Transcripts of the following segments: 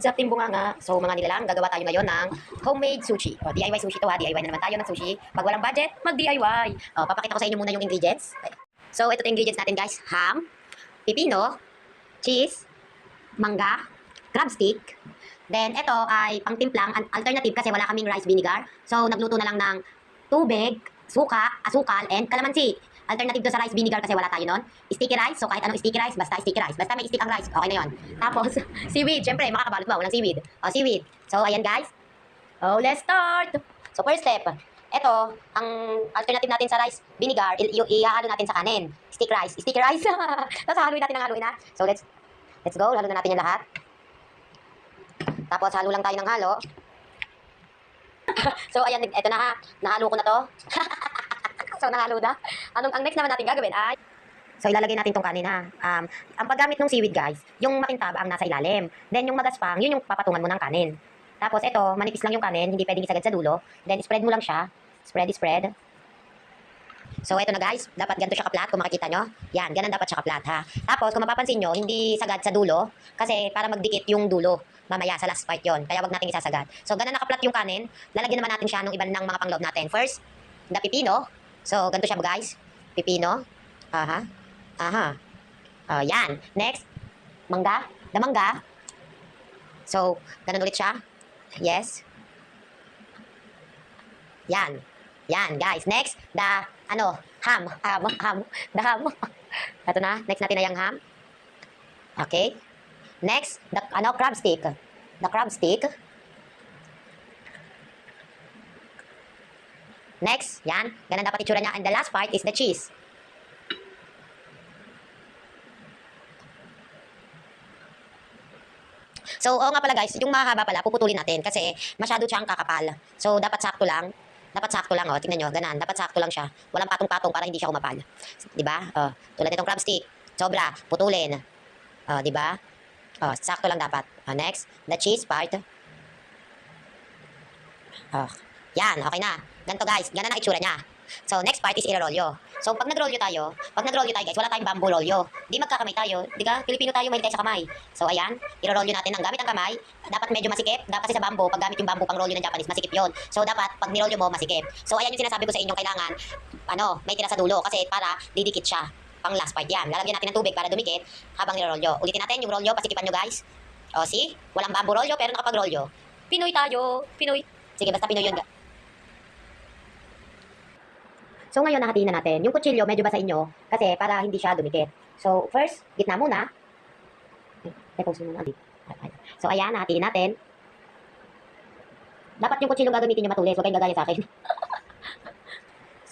What's up, Team Bunganga? So, mga nilalang, gagawa tayo ngayon ng homemade sushi. O, DIY sushi to ha. DIY na naman tayo ng sushi. Pag walang budget, mag-DIY. O, papakita ko sa inyo muna yung ingredients. So, ito yung ingredients natin, guys. Ham, pipino, cheese, mangga, crab stick. Then, ito ay pangtimplang alternative kasi wala kaming rice vinegar. So, nagluto na lang ng tubig, suka, asukal, and calamansi. Alternative to sa rice vinegar kasi wala tayo nun. Sticky rice, so kahit anong sticky rice, basta sticky rice. Basta may stick ang rice, okay na yun. Tapos, seaweed, syempre, makakabalot ba? Walang seaweed. O, seaweed. So, ayan guys. Oh, let's start! So, first step, ito, ang alternative natin sa rice vinegar, ihalo natin sa kanin. Sticky rice. Tapos, haluin natin ang haluin na. So, let's go. Halo na natin yung lahat. Tapos, halo lang tayo ng halo. So, ayan, ito na ha. Nahalo ko na to. So, nahalo na. Ang next naman natin gagawin ay... So, ilalagay natin tong kanin ha. Ang paggamit ng seaweed, guys, yung makintab ang nasa ilalim. Then, yung magaspang, yun yung papatungan mo ng kanin. Tapos, ito, manipis lang yung kanin. Hindi pwedeng isagad sa dulo. Then, spread mo lang siya. Spread. So, ito na guys. Dapat ganito siya kaplat. Kung makikita nyo. Yan, ganun dapat siya kaplat ha. Tapos, kung mapapansin nyo, hindi sagad sa dulo. Kasi, para magdikit yung dulo. Mamaya, sa last part yon. Kaya, wag natin isasagad. So, ganun nakaplat yung kanin. Lalagyan naman natin siya ng iba ng mga pangloob natin. First, the pipino. So, ganito siya guys. Pipino. Yan. Next, mangga. The mangga. So, ganun ulit siya. Yes. Yan. Yan, guys. Next, the, ham. The ham. Ito na. Next natin na yung ham. Okay. Next, the, crab stick. The crab stick. Next, yan. Ganun dapat itsura niya. And the last part is the cheese. So, oo nga pala guys, yung mahaba pala, puputulin natin kasi masyado siyang kakapal. So, dapat sakto lang. Oh. Tingnan nyo, ganan. Dapat sakto lang siya. Walang patong-patong para hindi siya umapal. Diba? Tulad nitong crab stick. Sobra. Putulin. Diba? Sakto lang dapat. Next, the cheese part. Yan, okay na. Ganito guys, ganan ang itsura niya. So, next part is irarolyo. So, pag nagrolyo tayo guys, wala tayong bamboo rolyo. Di magkakamay tayo. Di ka? Pilipino tayo, mahilig tayo sa kamay. So, ayan, irarolyo natin ang gamit ang kamay. Dapat medyo masikip. Kasi sa bamboo, pag gamit yung bamboo pang rolyo ng Japanese, masikip yon. So, dapat pag nirolyo mo, masikip. So, ayan yung sinasabi ko sa inyo, kailangan, may tira sa dulo. Kasi para didikit siya. Pang last part yan. Lalagyan natin ng tubig para dumikit habang nirarolyo. Ulitin natin yung rolyo, pasikipan nyo guys. O, see? Walang bamboo rolyo, pero nakapag-rolyo. Pinoy tayo. Pinoy. Sige, basta Pinoy yun. So, ngayon nakatiin na natin. Yung kutsilyo, medyo ba sa inyo? Kasi para hindi siya dumikit. So, first, gitna muna. Pause muna. So, ayan, nakatiin natin. Dapat yung kutsilyo gagamitin nyo matulis. Huwag kayong gagaya sa akin.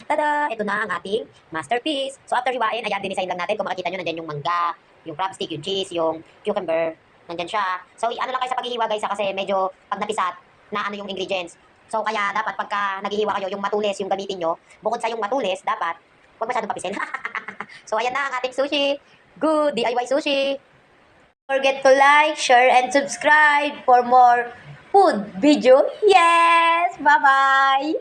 Tada! Ito na ang ating masterpiece. So, after hiwain, ayan, dinisign lang natin. Kung makikita nyo, nandyan yung mangga, yung crab stick, yung cheese, yung cucumber. Nandyan siya. So, lang kayo sa paghihiwa, guys, kasi medyo pag napisat na yung ingredients. So, kaya dapat pagka naghihiwa kayo, yung matulis yung gamitin nyo. Bukod sa yung matulis, dapat huwag masyadong papisil. So, ayan na ang ating sushi. Good DIY sushi. Don't forget to like, share, and subscribe for more food video. Yes! Bye-bye!